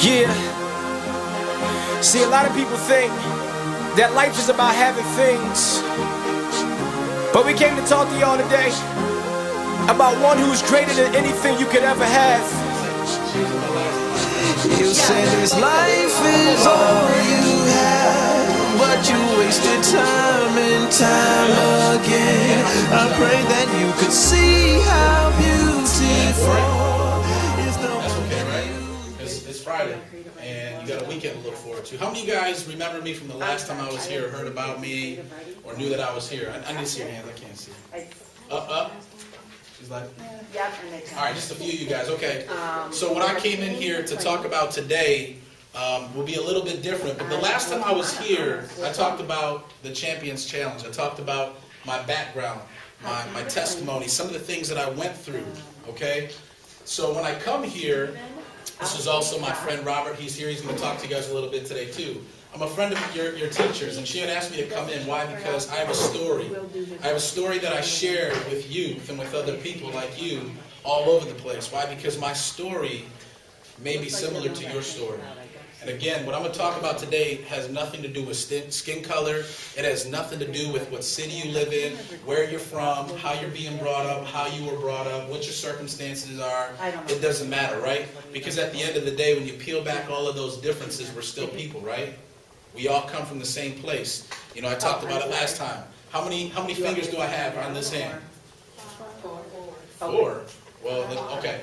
Yeah. See, a lot of people think that life is about having things, but we came to talk to y'all today about one who's greater than anything you could ever have. You said this life is all you have, but you wasted time and time again. I pray that you could see how beautiful is the That's okay, right? It's Friday, and you got a weekend to look forward to. How many of you guys remember me from the last time I was here, or heard about me, or knew that I was here? I need to see your hands. I can't see. Up. She's like, yep. all right, just a few of you guys. Okay. So what I came in here to talk about today will be a little bit different. But the last time I was here, I talked about the Champions Challenge. I talked about my background, my testimony, some of the things that I went through. Okay. So when I come here, this is also my friend Robert. He's here. He's going to talk to you guys a little bit today too. I'm a friend of your teachers, and she had asked me to come in. Why? Because I have a story. I have a story that I share with youth and with other people like you all over the place. Why? Because my story may be similar to your story. And again, what I'm going to talk about today has nothing to do with skin color. It has nothing to do with what city you live in, where you're from, how you're being brought up, how you were brought up, what your circumstances are. It doesn't matter, right? Because at the end of the day, when you peel back all of those differences, we're still people, right? We all come from the same place. You know, I talked about it last time. How many fingers do I have on this hand? 4. Well, okay.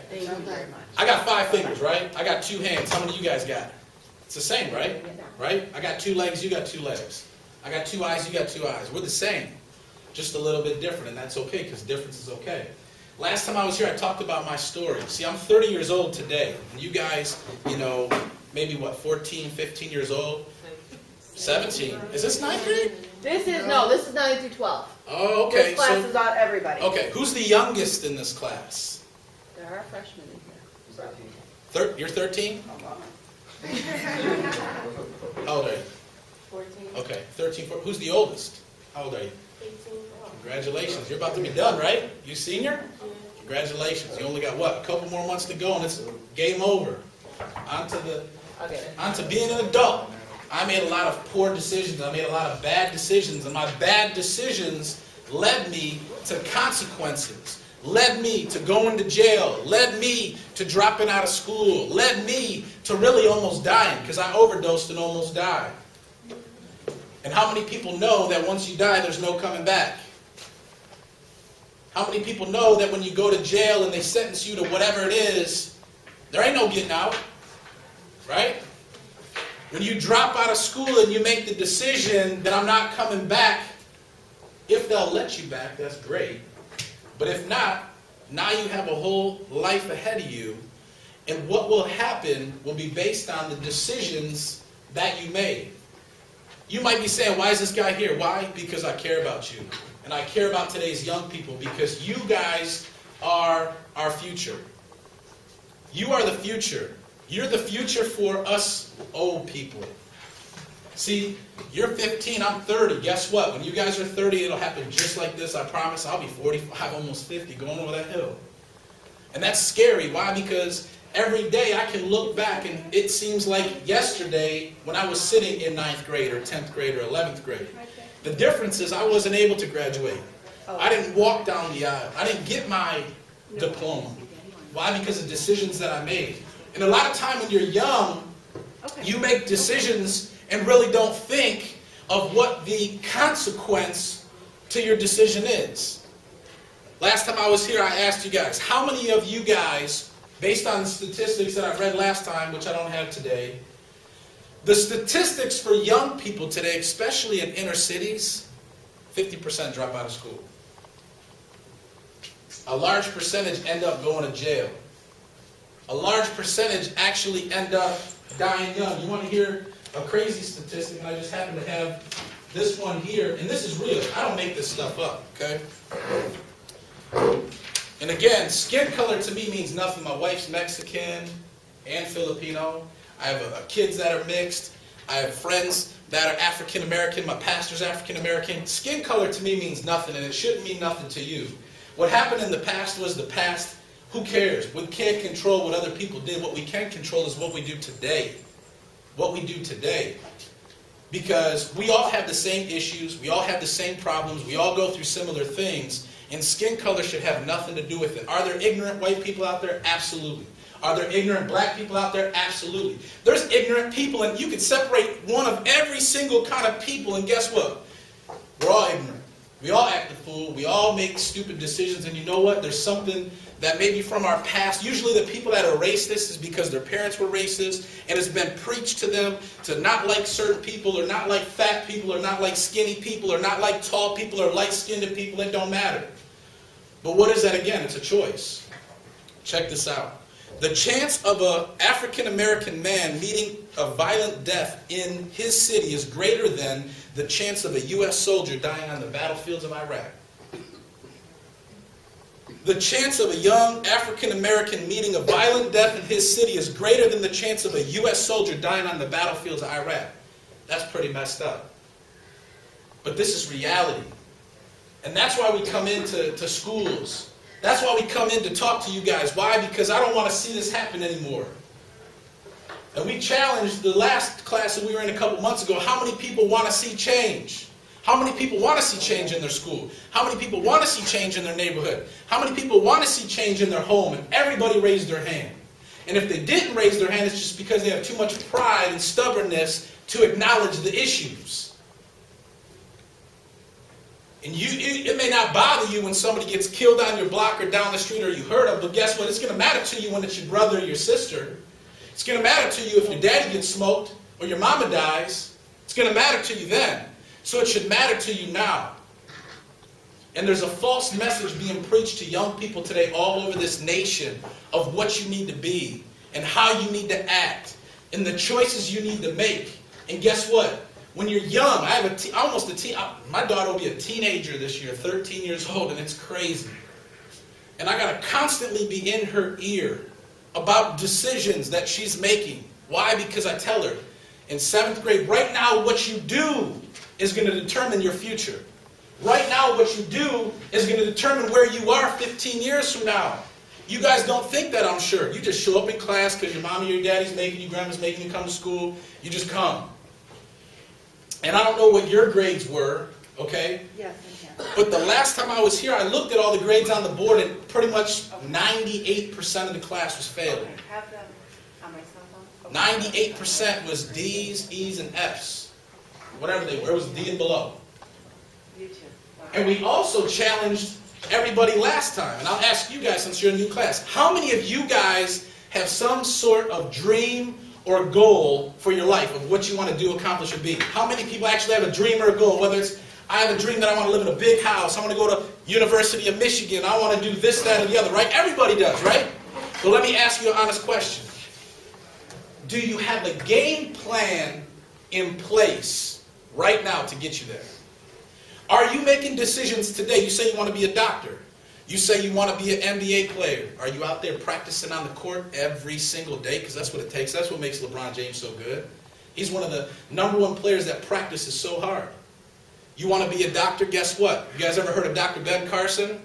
I got 5 fingers, right? I got 2 hands. How many of you guys got? It's the same, right? Right? I got 2 legs, you got 2 legs. I got 2 eyes, you got 2 eyes. We're the same. Just a little bit different, and that's okay, because difference is okay. Last time I was here, I talked about my story. See, I'm 30 years old today. And you guys, you know, maybe what, 14, 15 years old? 17. Is this 9th grade? This is 9 through 12. Oh, okay. This class is on everybody. Okay, who's the youngest in this class? There are freshmen in here. You're 13? How old are you? 14. Okay, 13. Who's the oldest? How old are you? 18. Congratulations. You're about to be done, right? You senior? Congratulations. You only got, what, a couple more months to go, and it's game over. On to being an adult. I made a lot of poor decisions. I made a lot of bad decisions, and my bad decisions led me to consequences, led me to going to jail, led me to dropping out of school, led me to really almost dying, because I overdosed and almost died. And how many people know that once you die, there's no coming back? How many people know that when you go to jail and they sentence you to whatever it is, there ain't no getting out, right? When you drop out of school and you make the decision that I'm not coming back, if they'll let you back, that's great. But if not, now you have a whole life ahead of you. And what will happen will be based on the decisions that you made. You might be saying, why is this guy here? Why? Because I care about you. And I care about today's young people, because you guys are our future. You are the future. You're the future for us old people. See, you're 15, I'm 30. Guess what? When you guys are 30, it'll happen just like this. I promise. I'll be 45, almost 50, going over that hill. And that's scary. Why? Because every day I can look back, and it seems like yesterday when I was sitting in 9th grade or 10th grade or 11th grade. The difference is I wasn't able to graduate. I didn't walk down the aisle. I didn't get my diploma. Why? Because of decisions that I made. And a lot of time when you're young, you make decisions and really don't think of what the consequence to your decision is. Last time I was here, I asked you guys, how many of you guys, based on statistics that I read last time, which I don't have today, the statistics for young people today, especially in inner cities, 50% drop out of school. A large percentage end up going to jail. A large percentage actually end up dying young. You want to hear a crazy statistic? And I just happen to have this one here. And this is real. I don't make this stuff up, okay? And again, skin color to me means nothing. My wife's Mexican and Filipino. I have kids that are mixed. I have friends that are African American. My pastor's African American. Skin color to me means nothing, and it shouldn't mean nothing to you. What happened in the past was the past. Who cares? We can't control what other people did. What we can control is what we do today. What we do today. Because we all have the same issues, we all have the same problems, we all go through similar things, and skin color should have nothing to do with it. Are there ignorant white people out there? Absolutely. Are there ignorant black people out there? Absolutely. There's ignorant people, and you can separate one of every single kind of people, and guess what? We're all ignorant. We all act a fool. We all make stupid decisions, and you know what? There's something that maybe from our past, usually the people that are racist is because their parents were racist, and it's been preached to them to not like certain people, or not like fat people, or not like skinny people, or not like tall people, or light-skinned people. It don't matter. But what is that again? It's a choice. Check this out. The chance of an African-American man meeting a violent death in his city is greater than the chance of a U.S. soldier dying on the battlefields of Iraq. The chance of a young African-American meeting a violent death in his city is greater than the chance of a U.S. soldier dying on the battlefields of Iraq. That's pretty messed up. But this is reality. And that's why we come into schools. That's why we come in to talk to you guys. Why? Because I don't want to see this happen anymore. And we challenged the last class that we were in a couple months ago, how many people want to see change? How many people want to see change in their school? How many people want to see change in their neighborhood? How many people want to see change in their home? And everybody raised their hand. And if they didn't raise their hand, it's just because they have too much pride and stubbornness to acknowledge the issues. And it may not bother you when somebody gets killed on your block or down the street or you hurt them, but guess what? It's going to matter to you when it's your brother or your sister. It's going to matter to you if your daddy gets smoked or your mama dies. It's going to matter to you then. So it should matter to you now. And there's a false message being preached to young people today all over this nation of what you need to be and how you need to act and the choices you need to make. And guess what? When you're young, I have my daughter will be a teenager this year, 13 years old, and it's crazy. And I got to constantly be in her ear about decisions that she's making. Why? Because I tell her, in 7th grade, right now what you do is going to determine your future. Right now what you do is going to determine where you are 15 years from now. You guys don't think that, I'm sure. You just show up in class because your mom or your daddy's making you, grandma's making you come to school. You just come. And I don't know what your grades were, okay? Yes, I can. But the last time I was here, I looked at all the grades on the board, and pretty much 98% of the class was failing. Okay, have them on my cell phone. 98% was D's, E's, and F's. Whatever they were. It was D and below. You too. Wow. And we also challenged everybody last time. And I'll ask you guys, since you're in a new class, how many of you guys have some sort of dream or goal for your life of what you want to do, accomplish, or be? How many people actually have a dream or a goal? Whether it's, I have a dream that I want to live in a big house, I want to go to University of Michigan, I want to do this, that, or the other, right? Everybody does, right? But let me ask you an honest question. Do you have a game plan in place right now to get you there? Are you making decisions today? You say you want to be a doctor. You say you want to be an NBA player. Are you out there practicing on the court every single day? Because that's what it takes. That's what makes LeBron James so good. He's one of the #1 players that practices so hard. You want to be a doctor? Guess what? You guys ever heard of Dr. Ben Carson?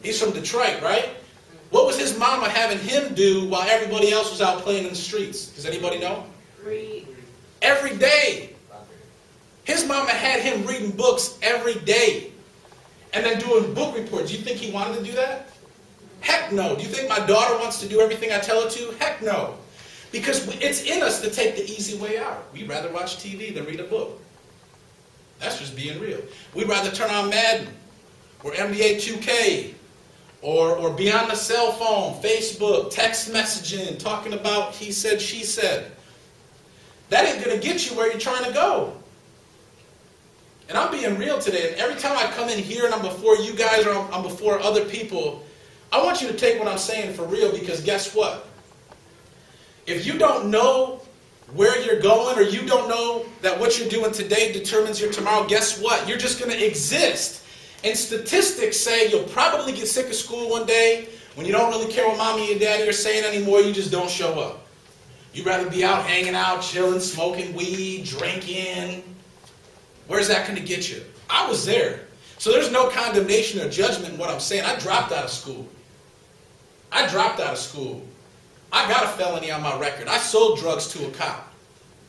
He's from Detroit, right? What was his mama having him do while everybody else was out playing in the streets? Does anybody know? Read. Every day. His mama had him reading books every day. And then doing book reports. You think he wanted to do that? Heck no. Do you think my daughter wants to do everything I tell her to? Heck no. Because it's in us to take the easy way out. We'd rather watch TV than read a book. That's just being real. We'd rather turn on Madden or NBA 2K or be on the cell phone, Facebook, text messaging, talking about he said, she said. That ain't going to get you where you're trying to go. And I'm being real today, and every time I come in here and I'm before you guys or I'm before other people, I want you to take what I'm saying for real, because guess what? If you don't know where you're going, or you don't know that what you're doing today determines your tomorrow, guess what? You're just going to exist. And statistics say you'll probably get sick of school one day. When you don't really care what mommy and daddy are saying anymore, you just don't show up. You'd rather be out hanging out, chilling, smoking weed, drinking. Where's that going to get you? I was there. So there's no condemnation or judgment in what I'm saying. I dropped out of school. I dropped out of school. I got a felony on my record. I sold drugs to a cop.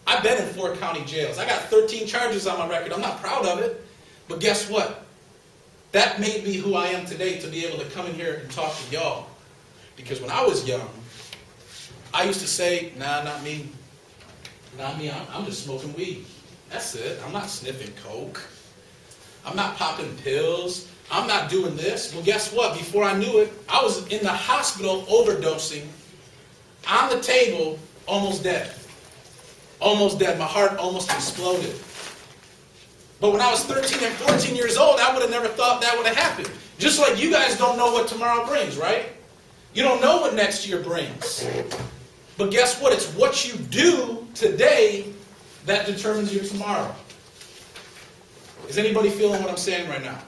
I've been in 4 county jails. I got 13 charges on my record. I'm not proud of it. But guess what? That made me who I am today, to be able to come in here and talk to y'all. Because when I was young, I used to say, nah, not me. Not me. I'm just smoking weed. That's it. I'm not sniffing coke. I'm not popping pills. I'm not doing this. Well, guess what? Before I knew it, I was in the hospital overdosing, on the table, almost dead. Almost dead. My heart almost exploded. But when I was 13 and 14 years old, I would have never thought that would have happened. Just like you guys don't know what tomorrow brings, right? You don't know what next year brings. But guess what? It's what you do today that determines your tomorrow. Is anybody feeling what I'm saying right now?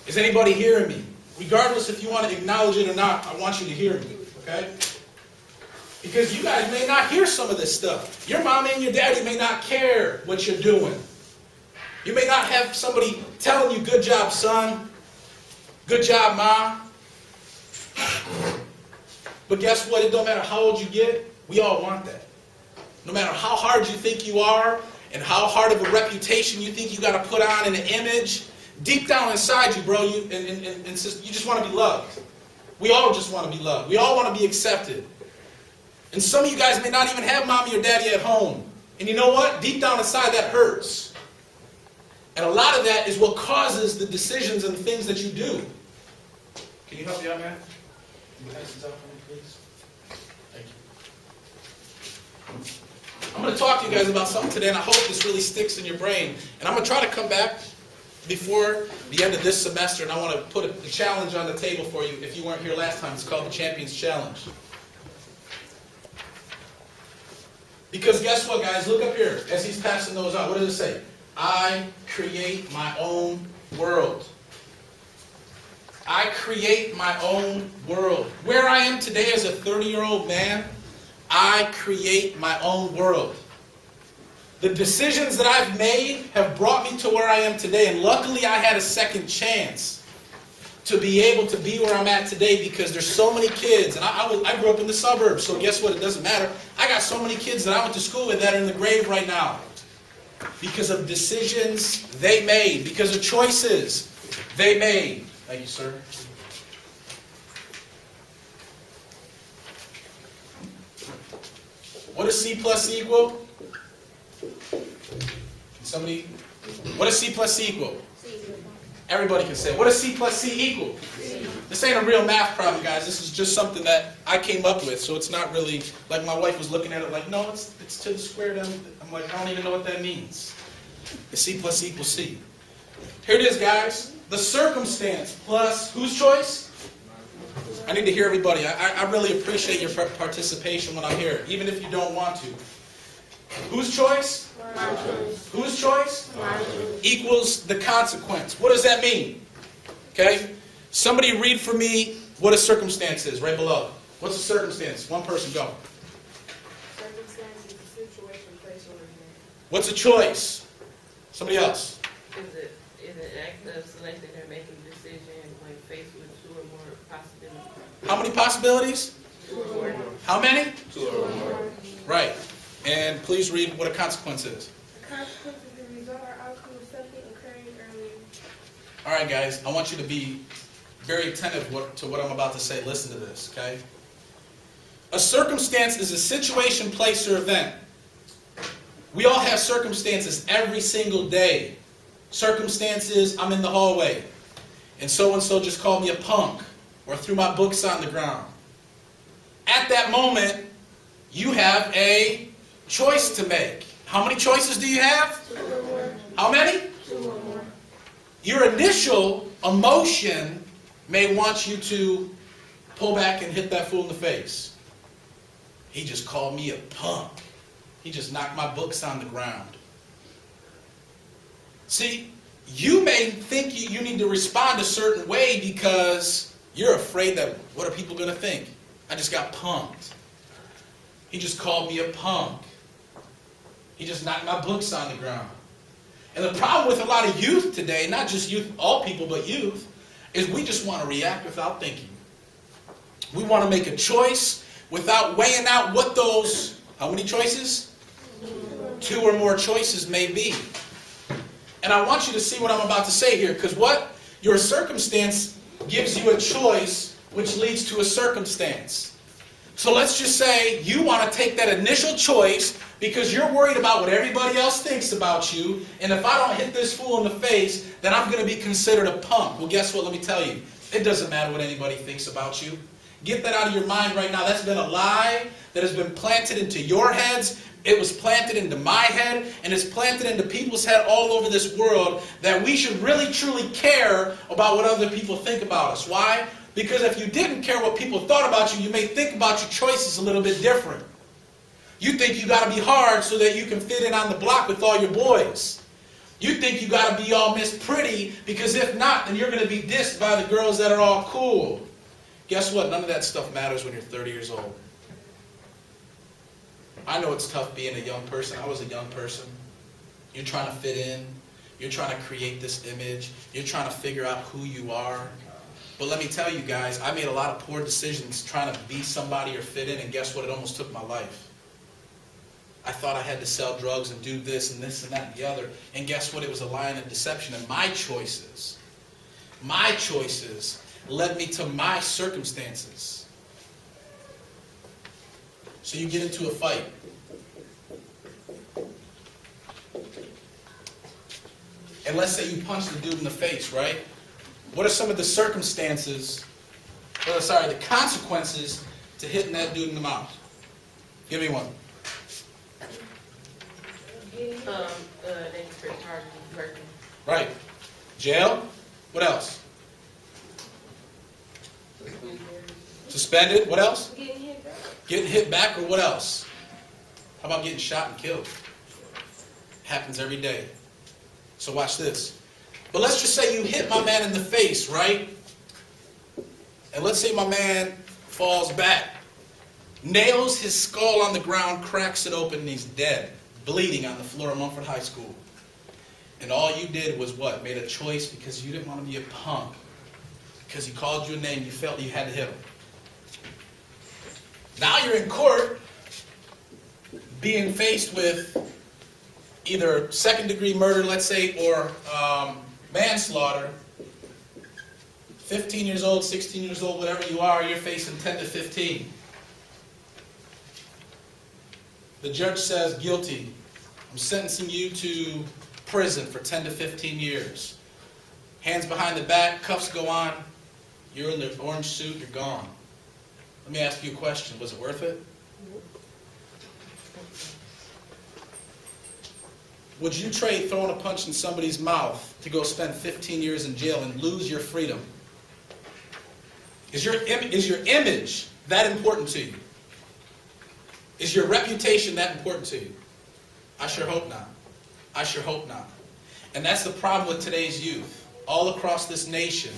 Is anybody hearing me? Regardless if you want to acknowledge it or not, I want you to hear me, okay? Because you guys may not hear some of this stuff. Your mom and your daddy may not care what you're doing. You may not have somebody telling you, good job, son. Good job, mom. But guess what? It don't matter how old you get, we all want that. No matter how hard you think you are, and how hard of a reputation you think you got to put on in an image, deep down inside you, bro, you just want to be loved. We all just want to be loved. We all want to be accepted. And some of you guys may not even have mommy or daddy at home. And you know what? Deep down inside, that hurts. And a lot of that is what causes the decisions and the things that you do. Can you help me out, man? Can you pass this out for me, please? Thank you. I'm going to talk to you guys about something today, and I hope this really sticks in your brain. And I'm going to try to come back before the end of this semester, and I want to put a challenge on the table for you. If you weren't here last time, it's called the Champions Challenge. Because guess what, guys? Look up here. As he's passing those out, what does it say? I create my own world. I create my own world. Where I am today as a 30-year-old man, I create my own world. The decisions that I've made have brought me to where I am today, and luckily I had a second chance to be able to be where I'm at today, because there's so many kids, and I grew up in the suburbs, so guess what? It doesn't matter. I got so many kids that I went to school with that are in the grave right now because of decisions they made, because of choices they made. Thank you, sir. What does C plus C equal? Somebody, what does C plus C equal? Everybody can say it. What does C plus C equal? This ain't a real math problem, guys. This is just something that I came up with, so it's not really, like my wife was looking at it like, no, it's to the square root. I'm like, I don't even know what that means. It's C plus C equals C. Here it is, guys. The circumstance plus whose choice? I need to hear everybody. I really appreciate your participation when I'm here, even if you don't want to. Whose choice? My choice. Whose choice? My choice. Equals the consequence. What does that mean? Okay? Somebody read for me what a circumstance is right below. What's a circumstance? One person go. Circumstance is a situation, place, or event. What's a choice? Somebody else. Is an act of selecting or making a decision when faced with 2 or more possibilities. How many possibilities? 2 or more. How many? 2 or more. Right. And please read what a consequence is. The consequence is the result or outcome of something occurring earlier. All right, guys. I want you to be very attentive to what I'm about to say. Listen to this, okay? A circumstance is a situation, place, or event. We all have circumstances every single day. Circumstances, I'm in the hallway, and so just called me a punk, or threw my books on the ground. At that moment, you have a choice to make. How many choices do you have? 2 or more. How many? 2 or more. Your initial emotion may want you to pull back and hit that fool in the face. He just called me a punk. He just knocked my books on the ground. See, you may think you need to respond a certain way because you're afraid that, what are people going to think? I just got punked. He just called me a punk. He just knocked my books on the ground. And the problem with a lot of youth today, not just youth, all people, but youth, is we just want to react without thinking. We want to make a choice without weighing out what those, how many choices? 2 or more choices may be. And I want you to see what I'm about to say here, because what? Your circumstance gives you a choice which leads to a circumstance. So let's just say you want to take that initial choice because you're worried about what everybody else thinks about you, and if I don't hit this fool in the face, then I'm going to be considered a punk. Well, guess what? Let me tell you. It doesn't matter what anybody thinks about you. Get that out of your mind right now. That's been a lie that has been planted into your heads. It was planted into my head, and it's planted into people's head all over this world that we should really, truly care about what other people think about us. Why? Because if you didn't care what people thought about you, you may think about your choices a little bit different. You think you got to be hard so that you can fit in on the block with all your boys. You think you got to be all Miss Pretty because if not, then you're going to be dissed by the girls that are all cool. Guess what? None of that stuff matters when you're 30 years old. I know it's tough being a young person. I was a young person. You're trying to fit in. You're trying to create this image. You're trying to figure out who you are. But let me tell you guys, I made a lot of poor decisions trying to be somebody or fit in, and guess what? It almost took my life. I thought I had to sell drugs and do this and this and that and the other. And guess what? It was a lie and a deception. And my choices led me to my circumstances. So you get into a fight. And let's say you punch the dude in the face, right? What are some of the circumstances, the consequences to hitting that dude in the mouth? Give me one. They straight charges working. Right. Jail. What else? Suspended. What else? Getting hit back. Getting hit back, or what else? How about getting shot and killed? Happens every day. So watch this. But let's just say you hit my man in the face, right? And let's say my man falls back, nails his skull on the ground, cracks it open, and he's dead, bleeding on the floor of Mumford High School. And all you did was what? Made a choice because you didn't want to be a punk. Because he called you a name, you felt you had to hit him. Now you're in court being faced with either second-degree murder, let's say, or manslaughter. 15 years old, 16 years old, whatever you are, you're facing 10 to 15. The judge says, guilty. I'm sentencing you to prison for 10 to 15 years. Hands behind the back, cuffs go on. You're in the orange suit, you're gone. Let me ask you a question. Was it worth it? Would you trade throwing a punch in somebody's mouth to go spend 15 years in jail and lose your freedom? Is your image that important to you? Is your reputation that important to you? I sure hope not. I sure hope not. And that's the problem with today's youth. All across this nation,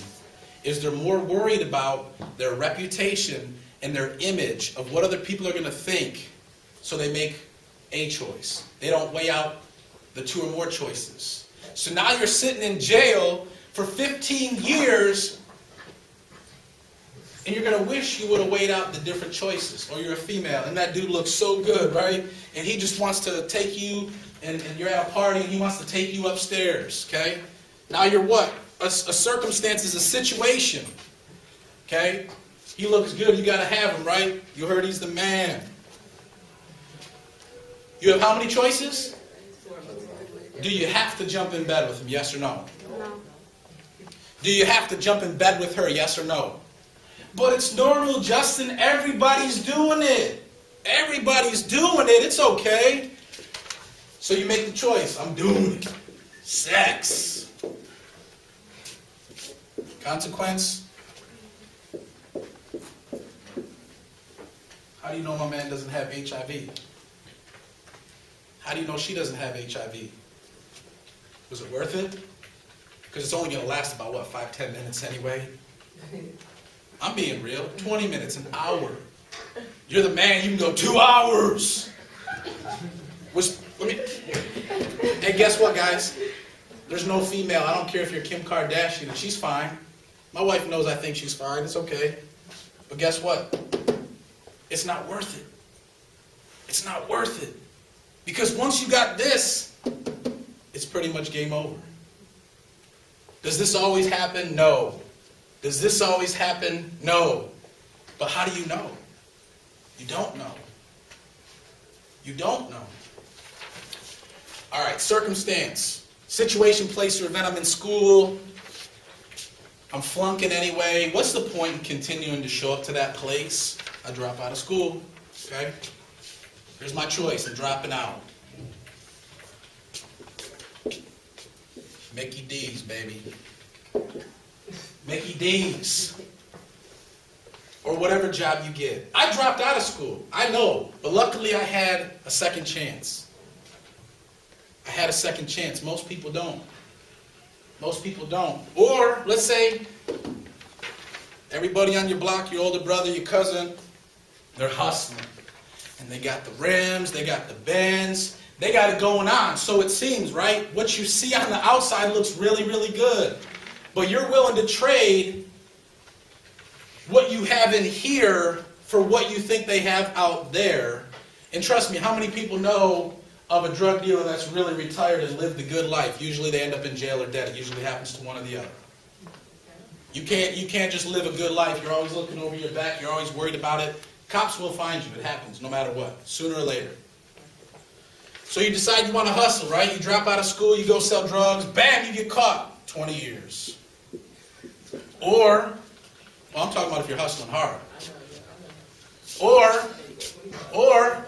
is they're more worried about their reputation and their image of what other people are going to think, so they make a choice. They don't weigh out the 2 or more choices. So now you're sitting in jail for 15 years, and you're going to wish you would have weighed out the different choices. Or you're a female, and that dude looks so good, right? And he just wants to take you, and you're at a party, and he wants to take you upstairs, okay? Now you're what? A circumstance is a situation, okay? He looks good, you got to have him, right? You heard he's the man. You have how many choices? Do you have to jump in bed with him, yes or no? No. Do you have to jump in bed with her, yes or no? But it's normal, Justin. Everybody's doing it. Everybody's doing it. It's okay. So you make the choice. I'm doing it. Sex. Consequence. How do you know my man doesn't have HIV? How do you know she doesn't have HIV? Was it worth it? Because it's only going to last about, what, 5-10 minutes anyway? I'm being real. 20 minutes, an hour. You're the man, you can go 2 hours. And guess what, guys? There's no female. I don't care if you're Kim Kardashian, and she's fine. My wife knows I think she's fine. It's okay. But guess what? It's not worth it. It's not worth it. Because once you got this, it's pretty much game over. Does this always happen? No. Does this always happen? No. But how do you know? You don't know. You don't know. All right, circumstance. Situation, place, or event. I'm in school. I'm flunking anyway. What's the point in continuing to show up to that place? I drop out of school. Okay? Here's my choice. I'm dropping out. Mickey D's, baby. Mickey D's. Or whatever job you get. I dropped out of school. I know. But luckily I had a second chance. I had a second chance. Most people don't. Most people don't. Or, let's say, everybody on your block, your older brother, your cousin, they're hustling. And they got the rims, they got the Benz, they got it going on. So it seems, right? What you see on the outside looks really, really good. But you're willing to trade what you have in here for what you think they have out there. And trust me, how many people know of a drug dealer that's really retired and lived a good life? Usually they end up in jail or dead. It usually happens to one or the other. You can't just live a good life. You're always looking over your back. You're always worried about it. Cops will find you. It happens no matter what, sooner or later. So you decide you want to hustle, right? You drop out of school, you go sell drugs, bam, you get caught. 20 years. Or, well, I'm talking about if you're hustling hard. Or,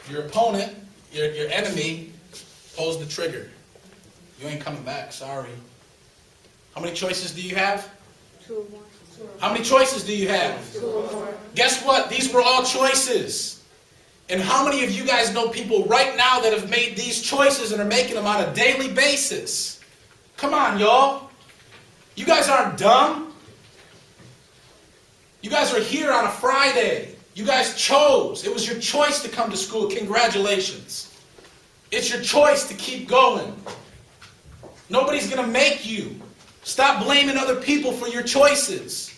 your opponent, your enemy, pulls the trigger. You ain't coming back, sorry. How many choices do you have? 2 or more. How many choices do you have? 2 or more. Guess what? These were all choices. And how many of you guys know people right now that have made these choices and are making them on a daily basis? Come on, y'all. You guys aren't dumb. You guys are here on a Friday. You guys chose. It was your choice to come to school. Congratulations. It's your choice to keep going. Nobody's going to make you. Stop blaming other people for your choices.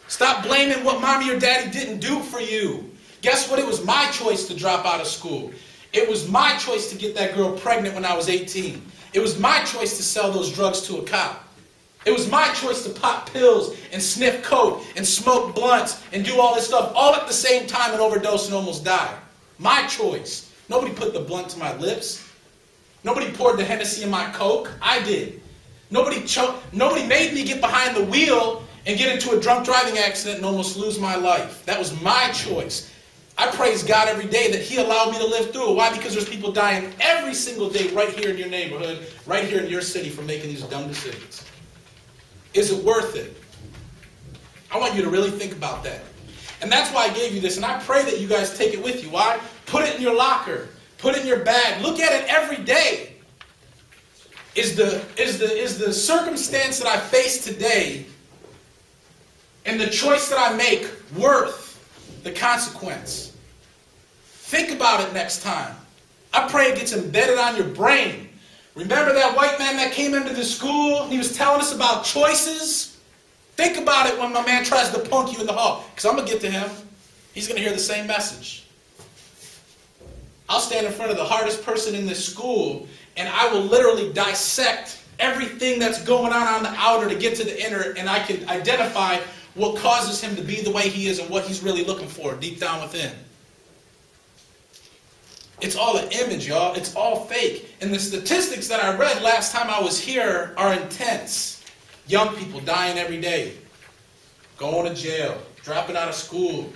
Stop blaming what mommy or daddy didn't do for you. Guess what? It was my choice to drop out of school. It was my choice to get that girl pregnant when I was 18. It was my choice to sell those drugs to a cop. It was my choice to pop pills and sniff coke and smoke blunts and do all this stuff all at the same time and overdose and almost die. My choice. Nobody put the blunt to my lips. Nobody poured the Hennessy in my coke. I did. Nobody made me get behind the wheel and get into a drunk driving accident and almost lose my life. That was my choice. I praise God every day that He allowed me to live through it. Why? Because there's people dying every single day right here in your neighborhood, right here in your city for making these dumb decisions. Is it worth it? I want you to really think about that. And that's why I gave you this, and I pray that you guys take it with you. Why? Put it in your locker. Put it in your bag. Look at it every day. Is the circumstance that I face today and the choice that I make worth the consequence? Think about it next time. I pray it gets embedded on your brain. Remember that white man that came into the school? He was telling us about choices. Think about it when my man tries to punk you in the hall. Because I'm going to get to him. He's going to hear the same message. I'll stand in front of the hardest person in this school and I will literally dissect everything that's going on the outer to get to the inner, and I can identify what causes him to be the way he is and what he's really looking for deep down within. It's all an image, y'all. It's all fake. And the statistics that I read last time I was here are intense. Young people dying every day, going to jail, dropping out of school.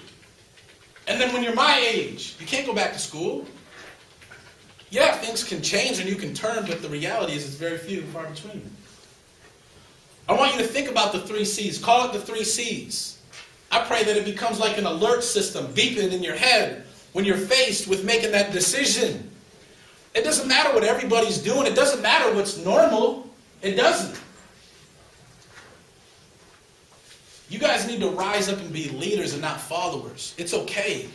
And then when you're my age, you can't go back to school. Yeah, things can change and you can turn, but the reality is it's very few and far between. I want you to think about the 3 C's. Call it the 3 C's. I pray that it becomes like an alert system beeping in your head when you're faced with making that decision. It doesn't matter what everybody's doing. It doesn't matter what's normal. It doesn't. You guys need to rise up and be leaders and not followers. It's okay.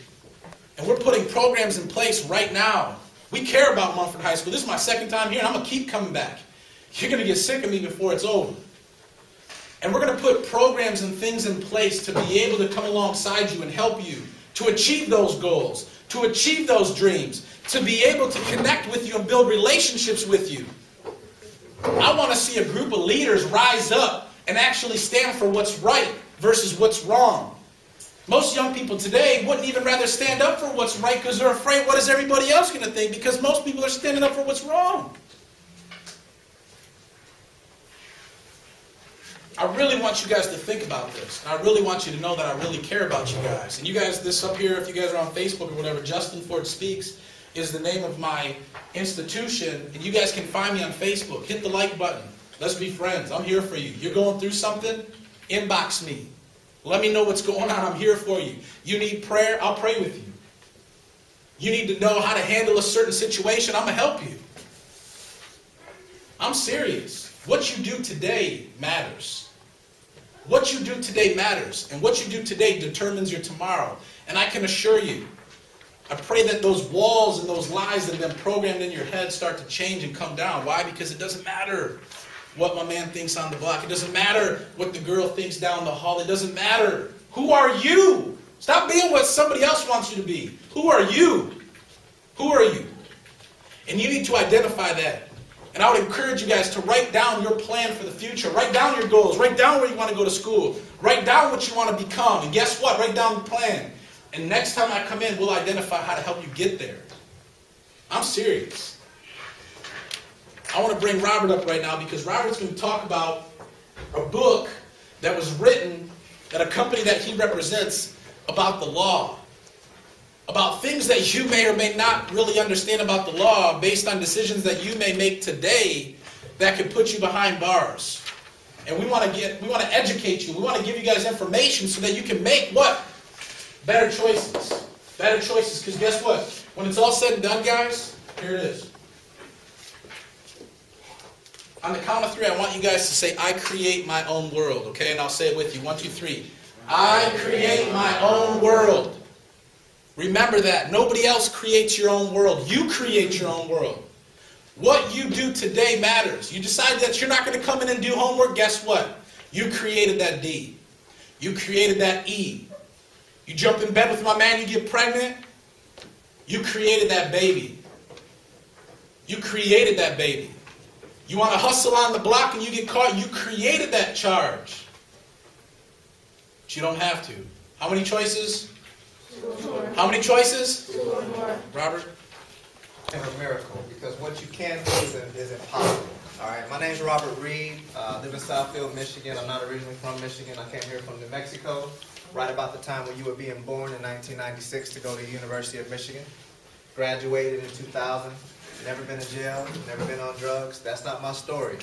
And we're putting programs in place right now. We care about Mumford High School. This is my second time here, and I'm going to keep coming back. You're going to get sick of me before it's over. And we're going to put programs and things in place to be able to come alongside you and help you to achieve those goals, to achieve those dreams, to be able to connect with you and build relationships with you. I want to see a group of leaders rise up and actually stand for what's right versus what's wrong. Most young people today wouldn't even rather stand up for what's right because they're afraid, what is everybody else going to think? Because most people are standing up for what's wrong. I really want you guys to think about this. And I really want you to know that I really care about you guys. And you guys, this up here, if you guys are on Facebook or whatever, Justin Ford Speaks is the name of my institution. And you guys can find me on Facebook. Hit the like button. Let's be friends. I'm here for you. You're going through something? Inbox me. Let me know what's going on. I'm here for you. You need prayer? I'll pray with you. You need to know how to handle a certain situation? I'm going to help you. I'm serious. What you do today matters. What you do today matters. And what you do today determines your tomorrow. And I can assure you, I pray that those walls and those lies that have been programmed in your head start to change and come down. Why? Because it doesn't matter what my man thinks on the block. It doesn't matter what the girl thinks down the hall. It doesn't matter. Who are you? Stop being what somebody else wants you to be. Who are you? Who are you? And you need to identify that. And I would encourage you guys to write down your plan for the future. Write down your goals. Write down where you want to go to school. Write down what you want to become. And guess what? Write down the plan. And next time I come in, we'll identify how to help you get there. I'm serious. I want to bring Robert up right now because Robert's going to talk about a book that was written at a company that he represents about the law. About things that you may or may not really understand about the law based on decisions that you may make today that could put you behind bars. And we want to educate you. We want to give you guys information so that you can make what? Better choices. Better choices. Because guess what? When it's all said and done, guys, here it is. On the count of 3, I want you guys to say, I create my own world. Okay? And I'll say it with you. 1, 2, 3. I create my own world. Remember that. Nobody else creates your own world. You create your own world. What you do today matters. You decide that you're not going to come in and do homework. Guess what? You created that D. You created that E. You jump in bed with my man, you get pregnant. You created that baby. You created that baby. You want to hustle on the block and you get caught. You created that charge. But you don't have to. How many choices? How many choices? Robert? A miracle, because what you can do is impossible. All right, my name's Robert Reed. I live in Southfield, Michigan. I'm not originally from Michigan. I came here from New Mexico, right about the time when you were being born in 1996 to go to the University of Michigan. Graduated in 2000. Never been in jail. Never been on drugs. That's not my story.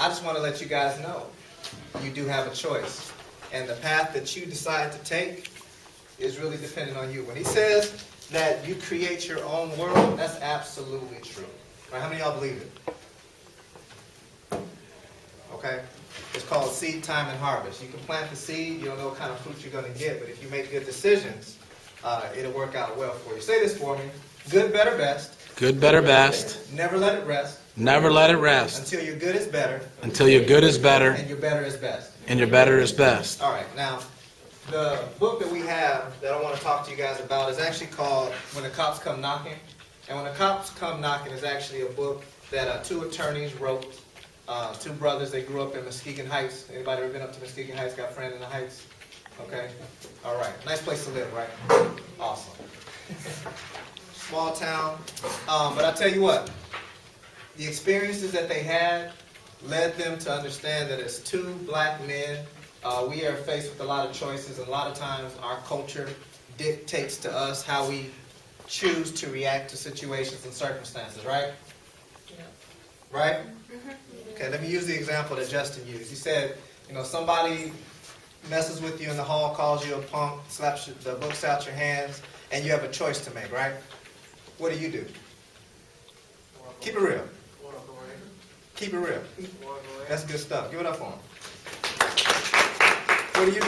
I just want to let you guys know you do have a choice, and the path that you decide to take is really dependent on you. When he says that you create your own world, that's absolutely true. Right? How many of y'all believe it? Okay? It's called seed time and harvest. You can plant the seed, you don't know what kind of fruit you're going to get, but if you make good decisions, it'll work out well for you. Say this for me. Good, better, best. Good, better, best. Never let it rest. Never let it rest. Until your good is better. Until your good is better. And your better is best. And your better is best. All right. Now, the book that we have that I want to talk to you guys about is actually called When the Cops Come Knocking. And When the Cops Come Knocking is actually a book that 2 attorneys wrote. 2 brothers, they grew up in Muskegon Heights. Anybody ever been up to Muskegon Heights? Got a friend in the Heights? Okay. All right. Nice place to live, right? Awesome. Small town. But I tell you what, the experiences that they had led them to understand that as 2 black men, we are faced with a lot of choices, and a lot of times our culture dictates to us how we choose to react to situations and circumstances, right? Yeah. Right? Okay, let me use the example that Justin used. He said, somebody messes with you in the hall, calls you a punk, slaps the books out your hands, and you have a choice to make, right? What do? Keep it real. Keep it real. That's good stuff. Give it up for him. What do?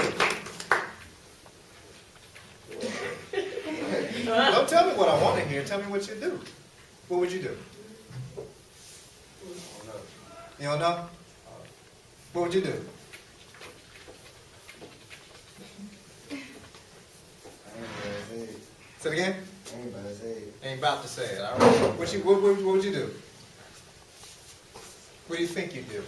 Don't tell me what I want to hear. Tell me what you do. What would you do? You don't know? What would you do? Say it again? Ain't about to say it. All right. What would you do? What do you think you'd do?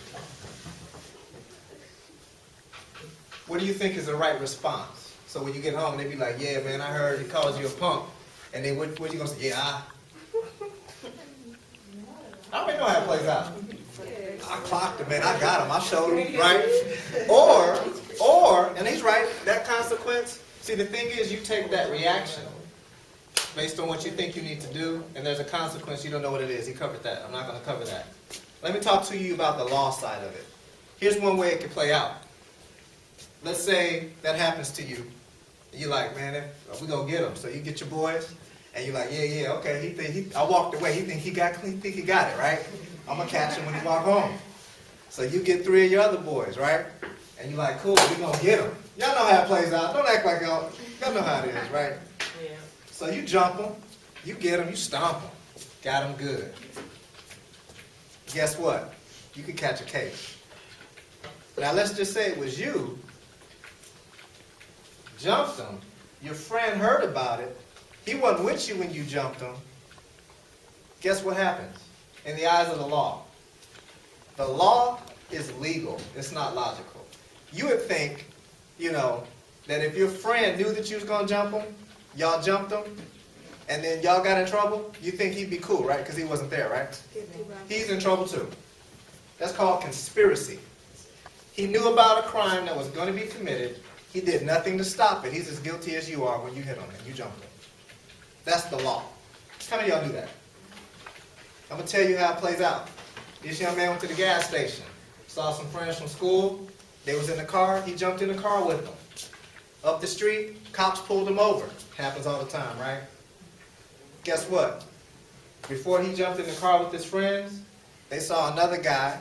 What do you think is the right response? So when you get home, they be like, yeah, man, I heard he calls you a punk. And then what you going to say? Yeah, I already know how it plays out. I clocked him, man. I got him. I showed him, right? Or, and he's right, that consequence. See, the thing is, you take that reaction based on what you think you need to do, and there's a consequence, you don't know what it is. He covered that. I'm not going to cover that. Let me talk to you about the law side of it. Here's one way it can play out. Let's say that happens to you. You're like, man, we're going to get him. So you get your boys, and you're like, yeah, okay. I walked away. He think he got it, right? I'm going to catch him when he walk home. So you get 3 of your other boys, right? And you're like, cool, we're going to get him. Y'all know how it plays out. Don't act like y'all know how it is, right? Yeah. So you jump him, you get him, you stomp him. Got him good. Guess what? You could catch a case. Now let's just say it was you. Jumped him. Your friend heard about it. He wasn't with you when you jumped him. Guess what happens? In the eyes of the law. The law is legal. It's not logical. You would think, that if your friend knew that you was going to jump him, y'all jumped him, and then y'all got in trouble, you think he'd be cool, right? Because he wasn't there, right? He's in trouble too. That's called conspiracy. He knew about a crime that was going to be committed. He did nothing to stop it. He's as guilty as you are when you hit him and you jumped him. That's the law. How many of y'all do that? I'm going to tell you how it plays out. This young man went to the gas station, saw some friends from school. They was in the car. He jumped in the car with them. Up the street, cops pulled him over. Happens all the time, right? Guess what? Before he jumped in the car with his friends, they saw another guy.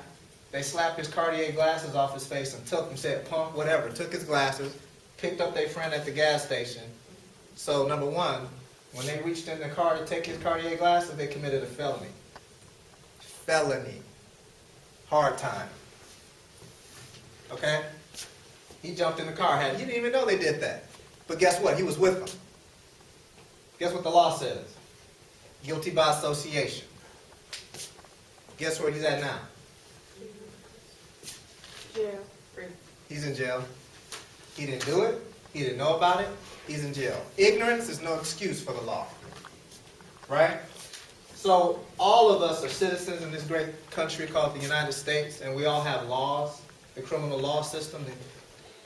They slapped his Cartier glasses off his face and took him, said punk, whatever, took his glasses, picked up their friend at the gas station. So number one, when they reached in the car to take his Cartier glasses, they committed a felony. Felony. Hard time. Okay? He jumped in the car. He didn't even know they did that. But guess what? He was with them. Guess what the law says? Guilty by association. Guess where he's at now? Jail. He's in jail. He didn't do it. He didn't know about it. He's in jail. Ignorance is no excuse for the law. Right? So all of us are citizens in this great country called the United States, and we all have laws. The criminal law system,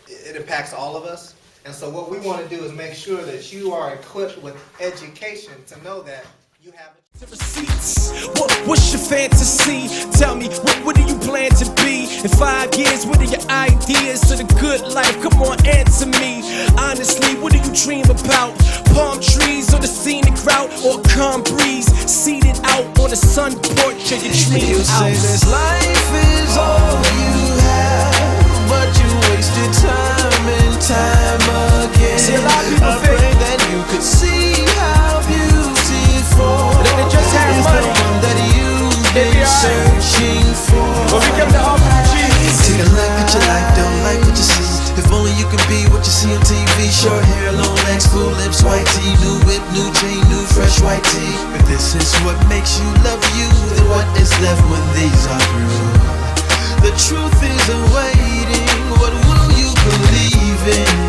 it impacts all of us. And so what we want to do is make sure that you are equipped with education to know that you have Receipts. What's your fantasy? Tell me, what do you plan to be? In 5 years, what are your ideas to the good life? Come on, answer me. Honestly, what do you dream about? Palm trees or the scenic route? Or calm breeze, seated out on the sun porch of your dream You say house? this life is all you have, but you wasted time and time again. See, a lot of people I pray that you could see how beautiful they just have is money. the one that you've been searching for. But we come to RPGs. Take a look at your life, don't like what you see. If only you could be what you see on TV. Short hair, long legs, full lips, white tee, new whip, new chain, new fresh white tee. If this is what makes you love you, then what is left when these are through? The truth is awaiting. What will you believe in?